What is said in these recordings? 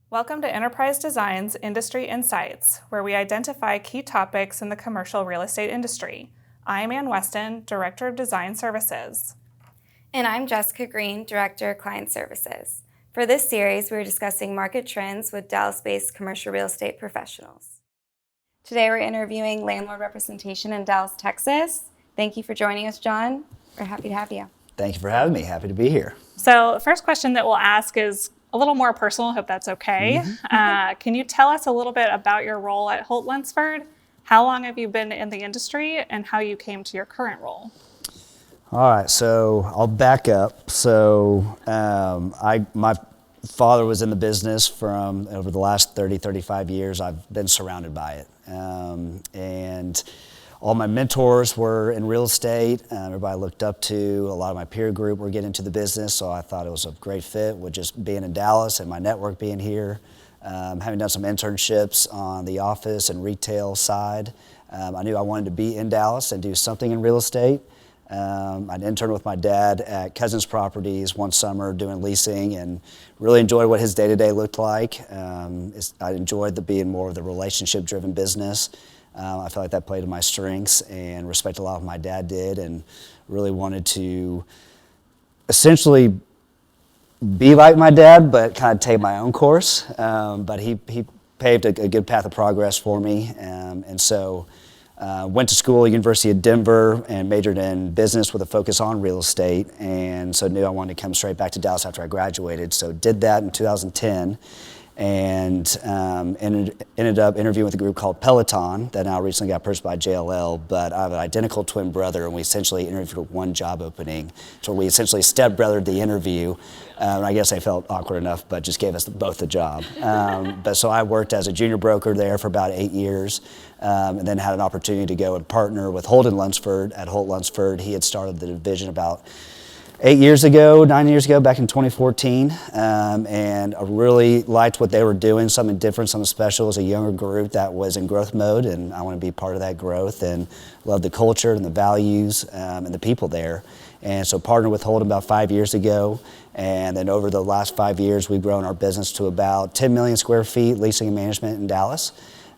Welcome to Enterprise Design's Industry Insights, where we identify key topics in the commercial real estate industry. I'm Ann Weston, Director of Design Services. And I'm Jessica Green, Director of Client Services. For this series, we're discussing market trends with Dallas-based commercial real estate professionals. Today, we're interviewing landlord representation in Dallas, Texas. Thank you for joining us, John. We're happy to have you. Thank you for having me. Happy to be here. So the first question that we'll ask is a little more personal. I hope that's okay. Can you tell us a little bit about your role at Holt Lunsford? How long have you been in the industry and how you came to your current role? All right, so I'll back up. So my father was in the business from over the last 30, 35 years. I've been surrounded by it. And all my mentors were in real estate. Everybody I looked up to. A lot of my peer group were getting into the business, so I thought it was a great fit with just being in Dallas and my network being here. Having done some internships on the office and retail side, I knew I wanted to be in Dallas and do something in real estate. I'd interned with my dad at Cousins Properties one summer doing leasing and really enjoyed what his day-to-day looked like. I enjoyed being more of the relationship-driven business. I felt like that played to my strengths and respect a lot of what my dad did, and really wanted to essentially be like my dad, but kind of take my own course. But he paved a good path of progress for me, and so went to school at University of Denver and majored in business with a focus on real estate, and so knew I wanted to come straight back to Dallas after I graduated. So did that in 2010. And ended up interviewing with a group called Peloton that now recently got purchased by JLL. But I have an identical twin brother, and we essentially interviewed for one job opening. So we essentially step-brothered the interview. I guess they felt awkward enough, but just gave us both the job. But so I worked as a junior broker there for about 8 years, and then had an opportunity to go and partner with Holt and Lunsford at Holt Lunsford. He had started the division about 9 years ago, back in 2014, and I really liked what they were doing, something different, something special. As a younger group that was in growth mode, and I want to be part of that growth, and love the culture and the values and the people there. And so partnered with Holt about 5 years ago, and then over the last 5 years, we've grown our business to about 10 million square feet leasing and management in Dallas.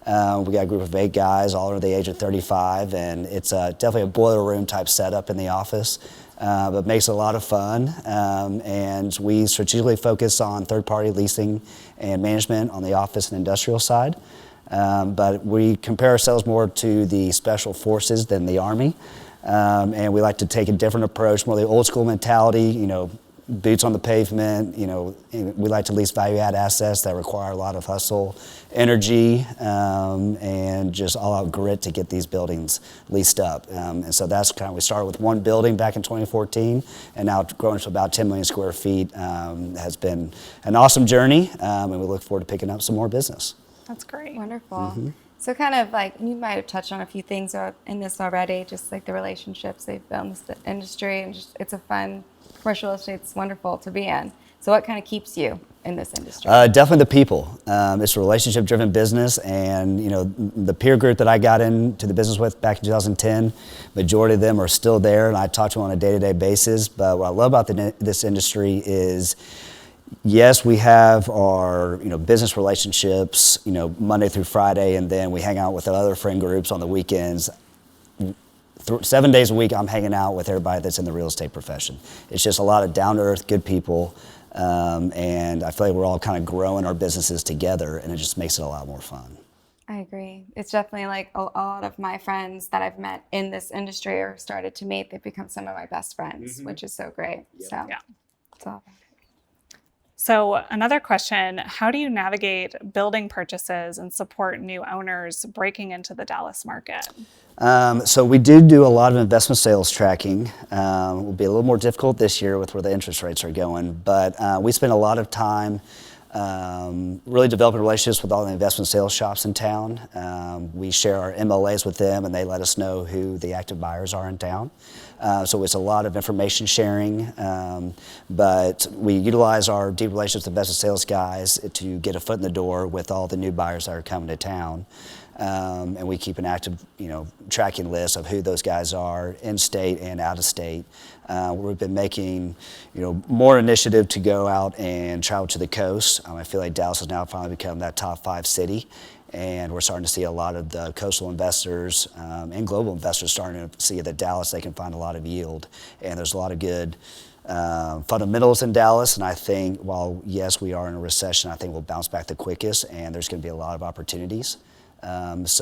We got a group of 8 guys, all under the age of 35, and it's definitely a boiler room type setup in the office. But makes it a lot of fun, and we strategically focus on third-party leasing and management on the office and industrial side. But we compare ourselves more to the special forces than the Army, and we like to take a different approach, more the old-school mentality, boots on the pavement. We like to lease value-add assets that require a lot of hustle, energy, and just all-out grit to get these buildings leased up. And so that's kind of, we started with one building back in 2014, and now it's grown to about 10 million square feet. Has been an awesome journey, and we look forward to picking up some more business. That's great. Wonderful. Mm-hmm. So kind of like, you might have touched on a few things in this already, just like the relationships they've built in this industry, and just it's a fun, commercial real estate's wonderful to be in. So what kind of keeps you in this industry? Definitely the people. It's a relationship-driven business, and the peer group that I got into the business with back in 2010, majority of them are still there, and I talk to them on a day-to-day basis. But what I love about this industry is, yes, we have our business relationships, Monday through Friday, and then we hang out with other friend groups on the weekends. 7 days a week, I'm hanging out with everybody that's in the real estate profession. It's just a lot of down-to-earth, good people, and I feel like we're all kind of growing our businesses together, and it just makes it a lot more fun. I agree. It's definitely like a lot of my friends that I've met in this industry or started to meet, they've become some of my best friends, which is so great. Yep. So, yeah. It's all. So another question, how do you navigate building purchases and support new owners breaking into the Dallas market? So we do a lot of investment sales tracking. Will be a little more difficult this year with where the interest rates are going, but we spend a lot of time really developing relationships with all the investment sales shops in town. We share our MLAs with them, and they let us know who the active buyers are in town. So it's a lot of information sharing, but we utilize our deep relationships with investment sales guys to get a foot in the door with all the new buyers that are coming to town. And we keep an active, tracking list of who those guys are in state and out of state. We've been making, more initiative to go out and travel to the coast. I feel like Dallas has now finally become that top 5 city, and we're starting to see a lot of the coastal investors and global investors starting to see that Dallas, they can find a lot of yield, and there's a lot of good fundamentals in Dallas, and I think while yes, we are in a recession, I think we'll bounce back the quickest, and there's going to be a lot of opportunities. This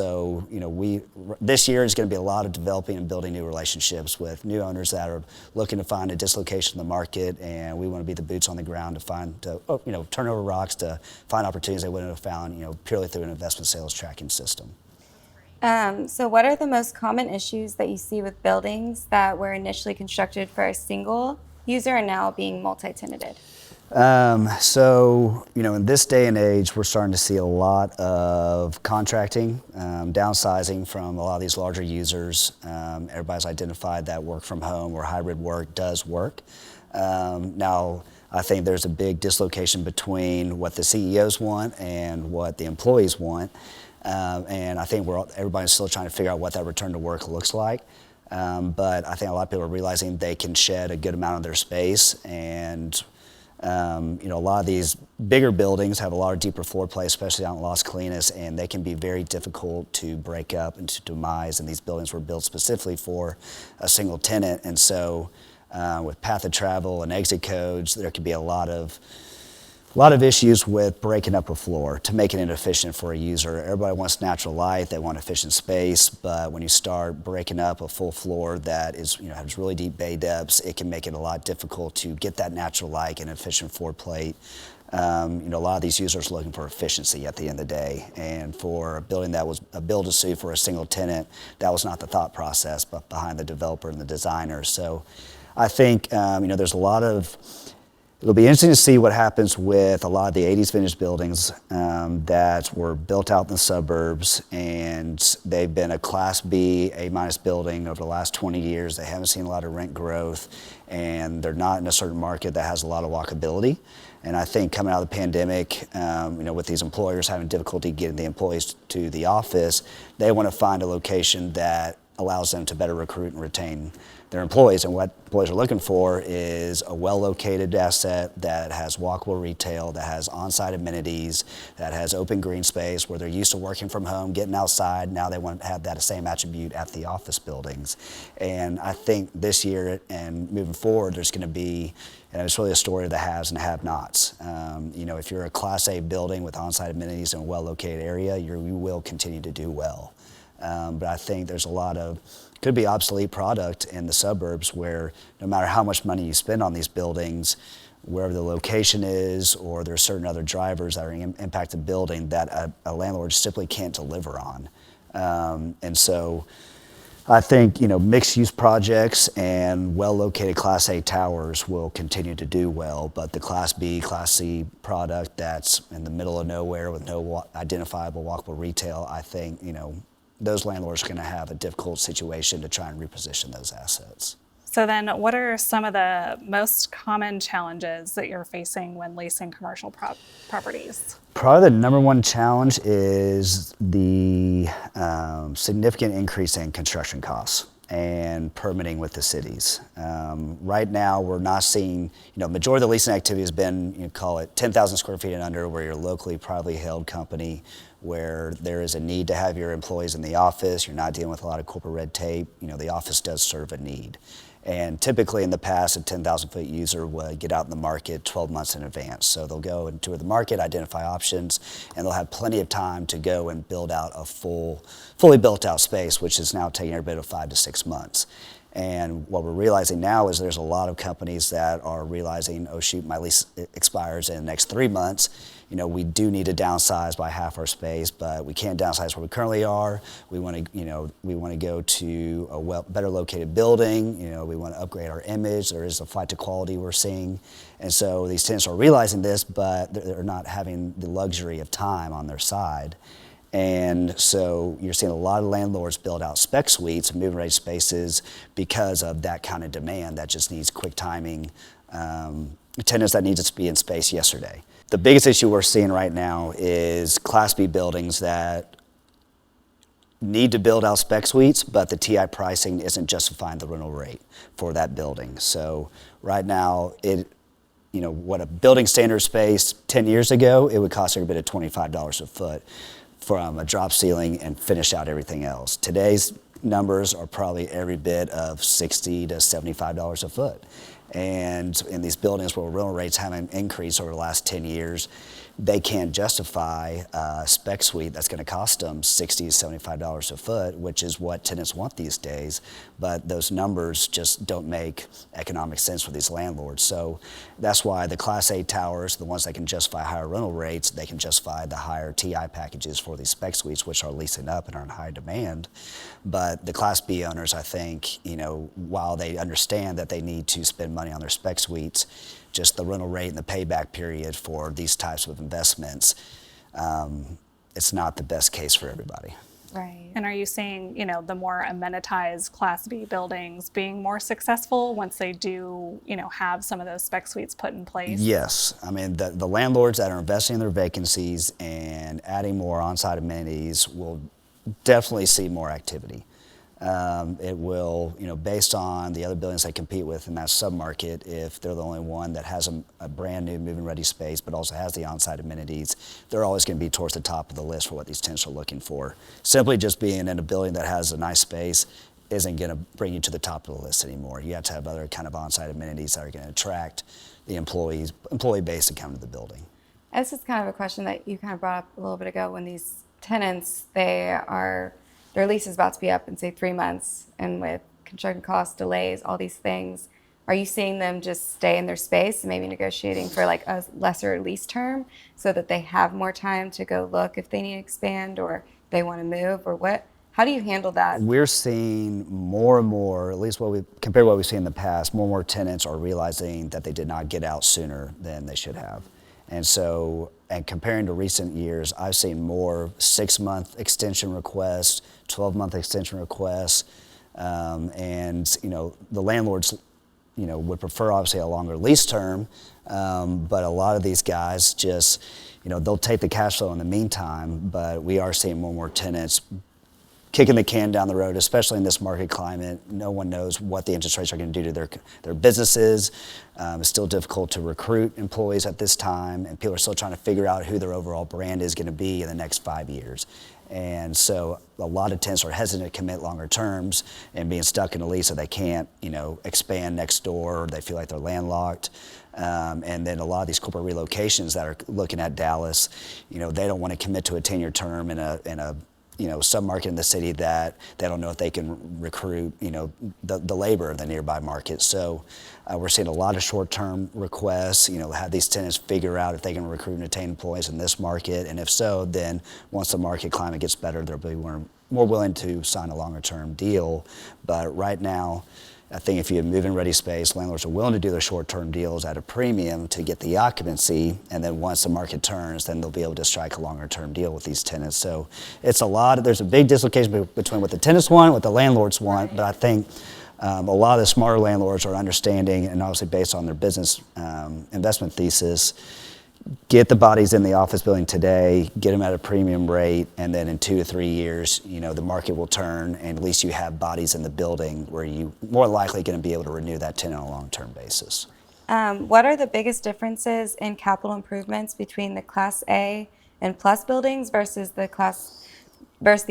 year is going to be a lot of developing and building new relationships with new owners that are looking to find a dislocation in the market, and we want to be the boots on the ground to turn over rocks to find opportunities they wouldn't have found, purely through an investment sales tracking system. So what are the most common issues that you see with buildings that were initially constructed for a single user and now being multi-tenanted? In this day and age, we're starting to see a lot of contracting, downsizing from a lot of these larger users. Everybody's identified that work from home or hybrid work does work. Now, I think there's a big dislocation between what the CEOs want and what the employees want. And I think everybody's still trying to figure out what that return to work looks like. But I think a lot of people are realizing they can shed a good amount of their space, and a lot of these bigger buildings have a lot of deeper floor plate, especially out in Las Colinas, and they can be very difficult to break up and to demise, and these buildings were built specifically for a single tenant. And so with path of travel and exit codes, there could be a lot of issues with breaking up a floor to make it inefficient for a user. Everybody wants natural light, they want efficient space, but when you start breaking up a full floor that is, has really deep bay depths, it can make it a lot difficult to get that natural light and efficient floor plate. A lot of these users are looking for efficiency at the end of the day, and for a building that was a build-to-suit for a single tenant, that was not the thought process, but behind the developer and the designer. So I think, there's a lot of it'll be interesting to see what happens with a lot of the 80s vintage buildings that were built out in the suburbs, and they've been a Class B, A- building over the last 20 years. They haven't seen a lot of rent growth, and they're not in a certain market that has a lot of walkability. And I think coming out of the pandemic, with these employers having difficulty getting the employees to the office, they want to find a location that allows them to better recruit and retain their employees. And what employees are looking for is a well-located asset that has walkable retail, that has on-site amenities, that has open green space where they're used to working from home, getting outside. Now they want to have that same attribute at the office buildings. And I think this year and moving forward, there's going to be, and it's really a story of the haves and have-nots. If you're a Class A building with on-site amenities in a well-located area, you will continue to do well. But I think there's a lot of could be obsolete product in the suburbs where no matter how much money you spend on these buildings, wherever the location is, or there's certain other drivers that are impact the building that a landlord simply can't deliver on. And so I think, mixed-use projects and well-located Class A towers will continue to do well, but the Class B, Class C product that's in the middle of nowhere with no identifiable walkable retail, I think, those landlords are going to have a difficult situation to try and reposition those assets. So then what are some of the most common challenges that you're facing when leasing commercial properties? Probably the number one challenge is the significant increase in construction costs and permitting with the cities. Right now, we're not seeing, majority of the leasing activity has been, call it 10,000 square feet and under, where you're a locally privately held company, where there is a need to have your employees in the office. You're not dealing with a lot of corporate red tape. The office does serve a need. And typically in the past, a 10,000 foot user would get out in the market 12 months in advance. So they'll go and tour the market, identify options, and they'll have plenty of time to go and build out a fully built out space, which is now taking every bit of 5 to 6 months. And what we're realizing now is there's a lot of companies that are realizing, oh shoot, my lease expires in the next 3 months. We do need to downsize by half our space, but we can't downsize where we currently are. We want to go to a better located building. We want to upgrade our image. There is a flight to quality we're seeing. And so these tenants are realizing this, but they're not having the luxury of time on their side. And so you're seeing a lot of landlords build out spec suites and move-in ready spaces because of that kind of demand that just needs quick timing, tenants that need to be in space yesterday. The biggest issue we're seeing right now is Class B buildings that need to build out spec suites, but the TI pricing isn't justifying the rental rate for that building. So right now, what a building standard space 10 years ago, it would cost every bit of $25 a foot from a drop ceiling and finish out everything else. Today's numbers are probably every bit of $60 to $75 a foot. And in these buildings where rental rates haven't increased over the last 10 years, they can't justify a spec suite that's going to cost them $60 to $75 a foot, which is what tenants want these days. But those numbers just don't make economic sense for these landlords. So that's why the Class A towers, the ones that can justify higher rental rates, they can justify the higher TI packages for these spec suites, which are leasing up and are in high demand. But the Class B owners, I think, while they understand that they need to spend money on their spec suites, just the rental rate and the payback period for these types of investments, it's not the best case for everybody. Right. And are you seeing, the more amenitized Class B buildings being more successful once they do, have some of those spec suites put in place? Yes. I mean, the landlords that are investing in their vacancies and adding more on-site amenities will definitely see more activity. It will, based on the other buildings they compete with in that submarket, if they're the only one that has a brand new move-in ready space but also has the on-site amenities, they're always going to be towards the top of the list for what these tenants are looking for. Simply just being in a building that has a nice space isn't going to bring you to the top of the list anymore. You have to have other kind of on-site amenities that are going to attract the employee base to come to the building. This is kind of a question that you kind of brought up a little bit ago. When these tenants, their lease is about to be up in, say, 3 months, and with construction costs, delays, all these things, are you seeing them just stay in their space and maybe negotiating for like a lesser lease term so that they have more time to go look if they need to expand or they want to move, or what? How do you handle that? We're seeing more and more, at least compared to what we've seen in the past, more and more tenants are realizing that they did not get out sooner than they should have. And so, and comparing to recent years, I've seen more 6-month extension requests, 12-month extension requests, and the landlords, would prefer obviously a longer lease term, but a lot of these guys just, they'll take the cash flow in the meantime. But we are seeing more and more tenants kicking the can down the road, especially in this market climate. No one knows what the interest rates are going to do to their businesses. It's still difficult to recruit employees at this time, and people are still trying to figure out who their overall brand is going to be in the next 5 years. And so a lot of tenants are hesitant to commit longer terms and being stuck in a lease so they can't, expand next door, or they feel like they're landlocked. And then a lot of these corporate relocations that are looking at Dallas, they don't want to commit to a 10-year term in a submarket in the city that they don't know if they can recruit, the labor in the nearby market. So we're seeing a lot of short-term requests, have these tenants figure out if they can recruit and retain employees in this market. And if so, then once the market climate gets better, they'll be more willing to sign a longer-term deal. But right now, I think if you have move-in ready space, landlords are willing to do their short-term deals at a premium to get the occupancy, and then once the market turns, then they'll be able to strike a longer-term deal with these tenants. So there's a big dislocation between what the tenants want and what the landlords want, but I think a lot of the smarter landlords are understanding, and obviously based on their business investment thesis, get the bodies in the office building today, get them at a premium rate, and then in 2 to 3 years, the market will turn, and at least you have bodies in the building where you more likely going to be able to renew that tenant on a long-term basis. What are the biggest differences in capital improvements between the Class A and Plus buildings versus the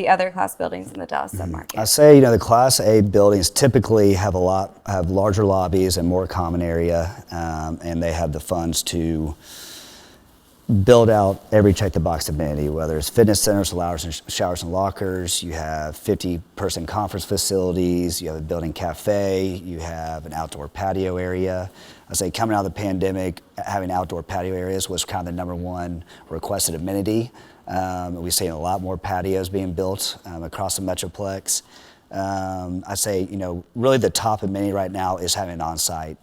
other class buildings in the Dallas submarket? I say, the Class A buildings typically have larger lobbies and more common area, and they have the funds to build out every check-the-box amenity, whether it's fitness centers, showers and lockers. You have 50-person conference facilities. You have a building cafe. You have an outdoor patio area. I say coming out of the pandemic, having outdoor patio areas was kind of the number one requested amenity. We've seen a lot more patios being built across the Metroplex. I say, really the top amenity right now is having an on-site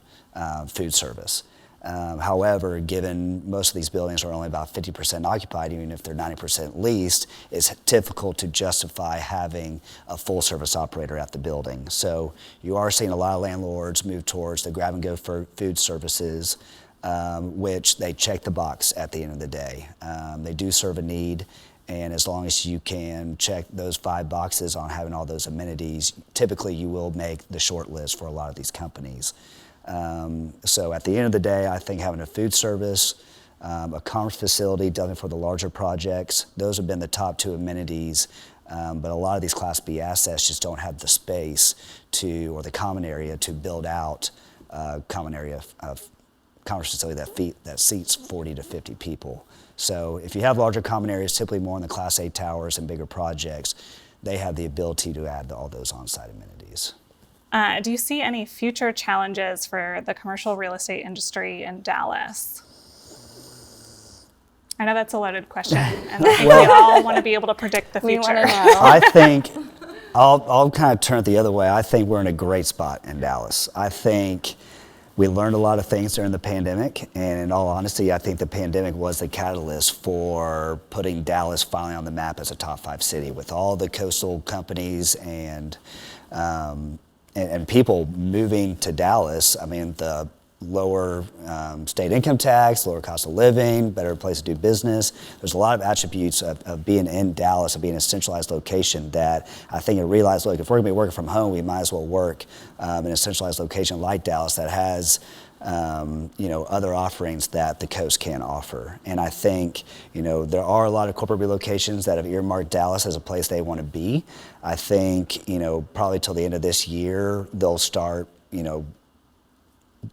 food service. However, given most of these buildings are only about 50% occupied, even if they're 90% leased, it's difficult to justify having a full service operator at the building. So you are seeing a lot of landlords move towards the grab and go for food services, which they check the box at the end of the day. They do serve a need, and as long as you can check those 5 boxes on having all those amenities, typically you will make the short list for a lot of these companies. So at the end of the day, I think having a food service, a conference facility, definitely for the larger projects, those have been the top 2 amenities. But a lot of these Class B assets just don't have the space or the common area to build out a common area of conference facility that seats 40 to 50 people. So if you have larger common areas, typically more in the Class A towers and bigger projects, they have the ability to add all those on-site amenities. Do you see any future challenges for the commercial real estate industry in Dallas? I know that's a loaded question, and I think we all want to be able to predict the We future. want to know. I think I'll kind of turn it the other way. I think we're in a great spot in Dallas. I think we learned a lot of things during the pandemic, and in all honesty, I think the pandemic was the catalyst for putting Dallas finally on the map as a top 5 city with all the coastal companies and people moving to Dallas. I mean, the lower state income tax, lower cost of living, better place to do business. There's a lot of attributes of being in Dallas, of being a centralized location that I think I realized, look, if we're gonna be working from home, we might as well work in a centralized location like Dallas that has other offerings that the coast can offer. And I think, there are a lot of corporate relocations that have earmarked Dallas as a place they want to be. I think, probably till the end of this year, they'll start,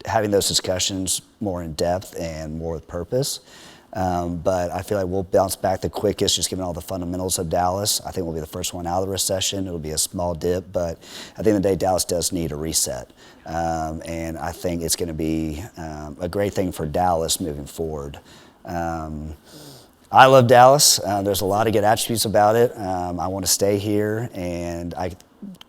having those discussions more in depth and more with purpose. But I feel like we'll bounce back the quickest just given all the fundamentals of Dallas. I think we'll be the first one out of the recession. It'll be a small dip, but at the end of the day, Dallas does need a reset. And I think it's going to be a great thing for Dallas moving forward. I love Dallas. There's a lot of good attributes about it. I want to stay here, and I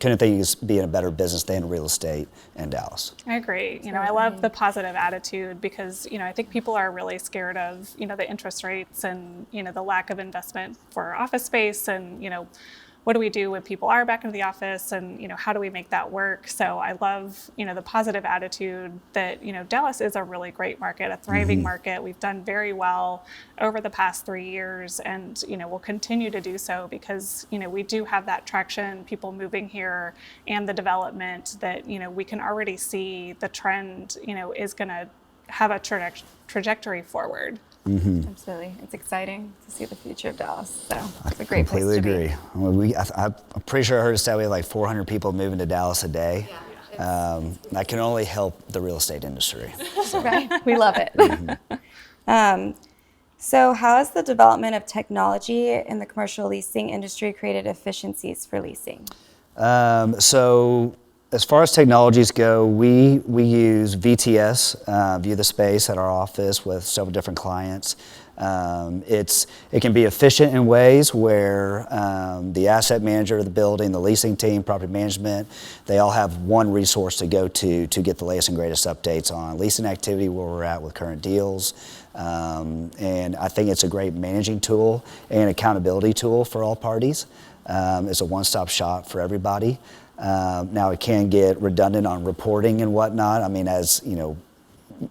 couldn't think you could be in a better business than real estate in Dallas. I agree. I love the positive attitude because, I think people are really scared of, the interest rates and, the lack of investment for office space and, what do we do when people are back into the office and, how do we make that work? So I love, the positive attitude that, Dallas is a really great market, a thriving market. We've done very well over the past 3 years and, we'll continue to do so because, we do have that traction, people moving here and the development that, we can already see the trend, is going to have a trajectory forward. Mm-hmm. Absolutely. It's exciting to see the future of Dallas. So it's a great place to be. I completely agree. I mean, I'm pretty sure I heard us say we have like 400 people moving to Dallas a day. Yeah, that can only help the real estate industry. So. Right. We love it. Mm-hmm. So how has the development of technology in the commercial leasing industry created efficiencies for leasing? So as far as technologies go, we use VTS, View the Space, at our office with several different clients. It can be efficient in ways where the asset manager of the building, the leasing team, property management, they all have one resource to go to get the latest and greatest updates on leasing activity, where we're at with current deals. And I think it's a great managing tool and accountability tool for all parties. It's a one-stop shop for everybody. Now it can get redundant on reporting and whatnot. I mean, as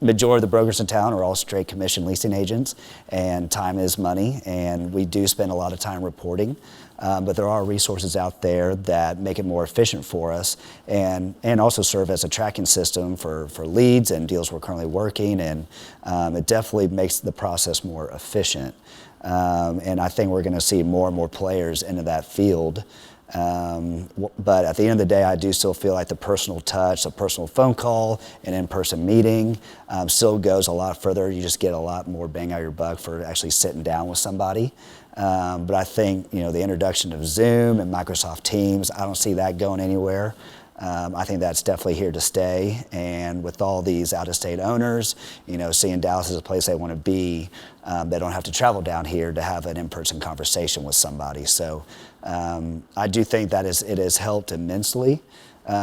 majority of the brokers in town are all straight commission leasing agents, and time is money, and we do spend a lot of time reporting. But there are resources out there that make it more efficient for us and also serve as a tracking system for leads and deals we're currently working, and it definitely makes the process more efficient. And I think we're going to see more and more players into that field. But at the end of the day, I do still feel like the personal touch, the personal phone call, an in-person meeting still goes a lot further. You just get a lot more bang out of your buck for actually sitting down with somebody. But I think the introduction of Zoom and Microsoft Teams, I don't see that going anywhere. I think that's definitely here to stay. And with all these out-of-state owners, seeing Dallas as a place they want to be, they don't have to travel down here to have an in-person conversation with somebody. So I do think that it has helped immensely.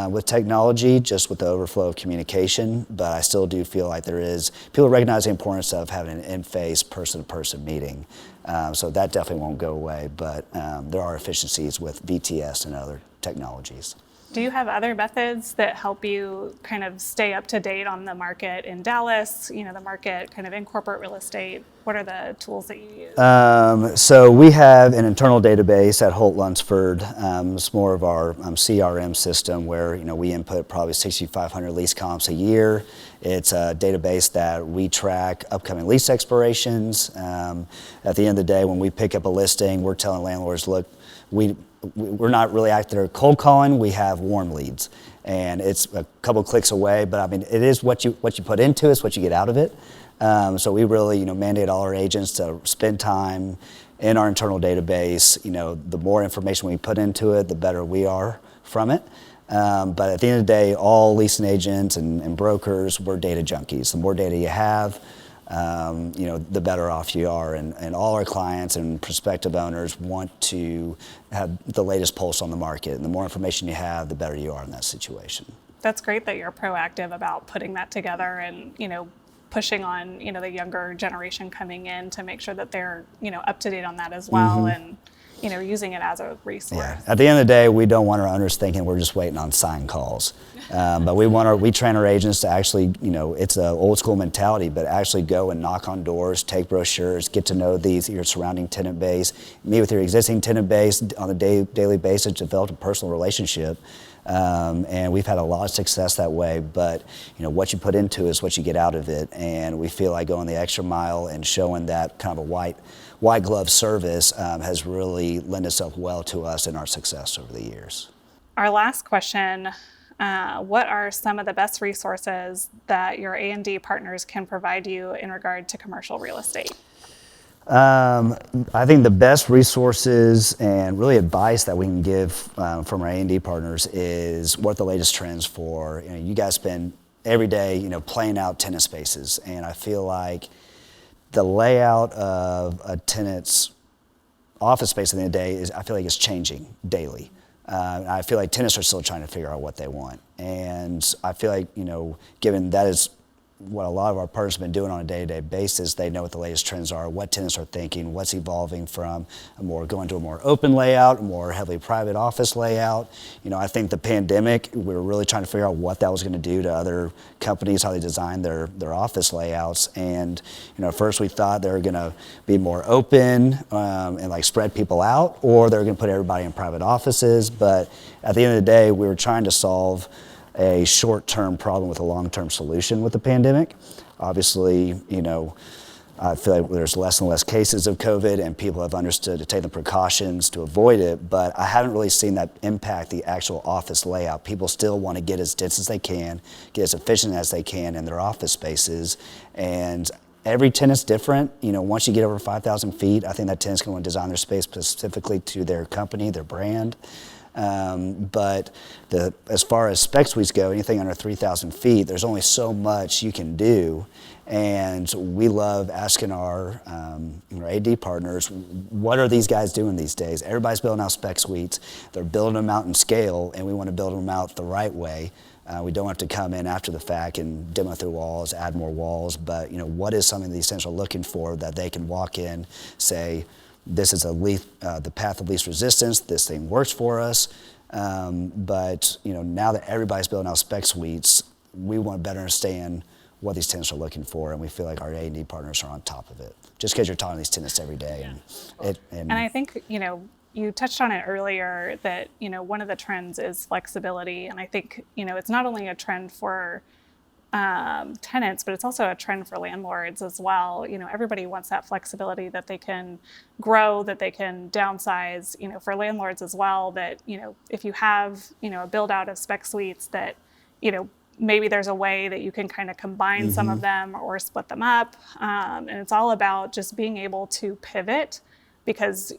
with technology, just with the overflow of communication, but I still do feel like people recognize the importance of having an in-face, person-to-person meeting. So that definitely won't go away, but there are efficiencies with VTS and other technologies. Do you have other methods that help you kind of stay up to date on the market in Dallas, the market kind of in corporate real estate? What are the tools that you use? So we have an internal database at Holt Lunsford. It's more of our CRM system where we input probably 6,500 lease comps a year. It's a database that we track upcoming lease expirations. At the end of the day, when we pick up a listing, we're telling landlords, look, we're not really out there cold calling. We have warm leads, and it's a couple clicks away. But I mean, it is what you put into it, it's what you get out of it. So we really mandate all our agents to spend time in our internal database. The more information we put into it, the better we are from it. But at the end of the day, all leasing agents and brokers, we're data junkies. The more data you have, the better off you are. And all our clients and prospective owners want to have the latest pulse on the market. And the more information you have, the better you are in that situation. That's great that you're proactive about putting that together and, pushing on, the younger generation coming in to make sure that they're, up to date on that as well. And, using it as a resource. Yeah. At the end of the day, we don't want our owners thinking we're just waiting on sign calls. But we train our agents to actually, it's an old school mentality, but actually go and knock on doors, take brochures, get to know your surrounding tenant base, meet with your existing tenant base on a daily basis, develop a personal relationship. And we've had a lot of success that way, but what you put into is what you get out of it. And we feel like going the extra mile and showing that kind of a white glove service has really lent itself well to us in our success over the years. Our last question, what are some of the best resources that your A&D partners can provide you in regard to commercial real estate? I think the best resources and really advice that we can give from our A&D partners is what the latest trends for. You guys spend every day, playing out tenant spaces, and I feel like the layout of a tenant's office space at the end of the day I feel like it's changing daily. I feel like tenants are still trying to figure out what they want, and I feel like given that is what a lot of our partners have been doing on a day-to-day basis, they know what the latest trends are, what tenants are thinking, what's evolving from going to a more open layout, a more heavily private office layout. I think the pandemic, we were really trying to figure out what that was going to do to other companies, how they design their office layouts. And at first we thought they were going to be more open and like spread people out, or they were going to put everybody in private offices. But at the end of the day, we were trying to solve a short-term problem with a long-term solution with the pandemic. Obviously, I feel like there's less and less cases of COVID and people have understood to take the precautions to avoid it, but I haven't really seen that impact the actual office layout. People still want to get as dense as they can, get as efficient as they can in their office spaces, and every tenant's different. Once you get over 5,000 feet, I think that tenant's going to want to design their space specifically to their company, their brand. But as far as spec suites go, anything under 3,000 feet, there's only so much you can do. And we love asking our AD partners, what are these guys doing these days? Everybody's building out spec suites. They're building them out in scale, and we want to build them out the right way. We don't have to come in after the fact and demo through walls, add more walls. But what is something these tenants are looking for that they can walk in, say, this is the path of least resistance. This thing works for us. But now that everybody's building out spec suites, we want to better understand what these tenants are looking for, and we feel like our A&D partners are on top of it. Just because you're talking to these tenants every day, and I think you touched on it earlier that one of the trends is flexibility, and I think it's not only a trend for tenants, but it's also a trend for landlords as well. Everybody wants that flexibility that they can grow, that they can downsize, for landlords as well, that, if you have, a build out of spec suites that, maybe there's a way that you can kind of combine some of them or split them up. And it's all about just being able to pivot because,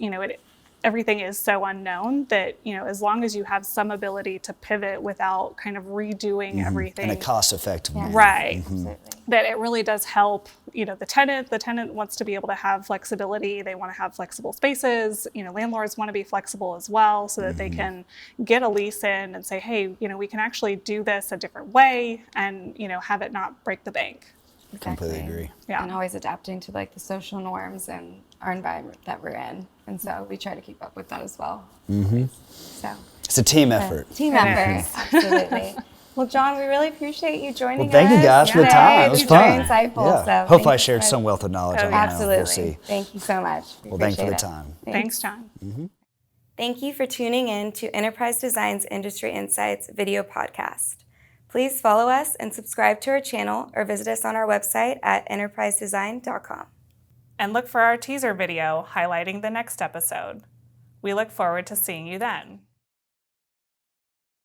everything is so unknown that, as long as you have some ability to pivot without kind of redoing everything. In a cost-effective manner. Right. Absolutely. That it really does help, the tenant. The tenant wants to be able to have flexibility. They want to have flexible spaces. Landlords want to be flexible as well so that they can get a lease in and say, hey, we can actually do this a different way and, have it not break the bank. Completely agree. Yeah. And always adapting to like the social norms and our environment that we're in. And so we try to keep up with that as well. So It's a team effort. team effort, absolutely. Well, John, we really appreciate you joining us. Well, thank you guys for the today. time. It was It's fun. very insightful. Yeah. So Hope thank I you shared so some much. wealth of knowledge. Oh, I don't yeah. know. Absolutely. We'll see. Thank you so much. We Well, thanks for the appreciate it. time. Thanks, John. Thank you for tuning in to Enterprise Design's Industry Insights video podcast. Please follow us and subscribe to our channel or visit us on our website at enterprisedesign.com. And look for our teaser video highlighting the next episode. We look forward to seeing you then.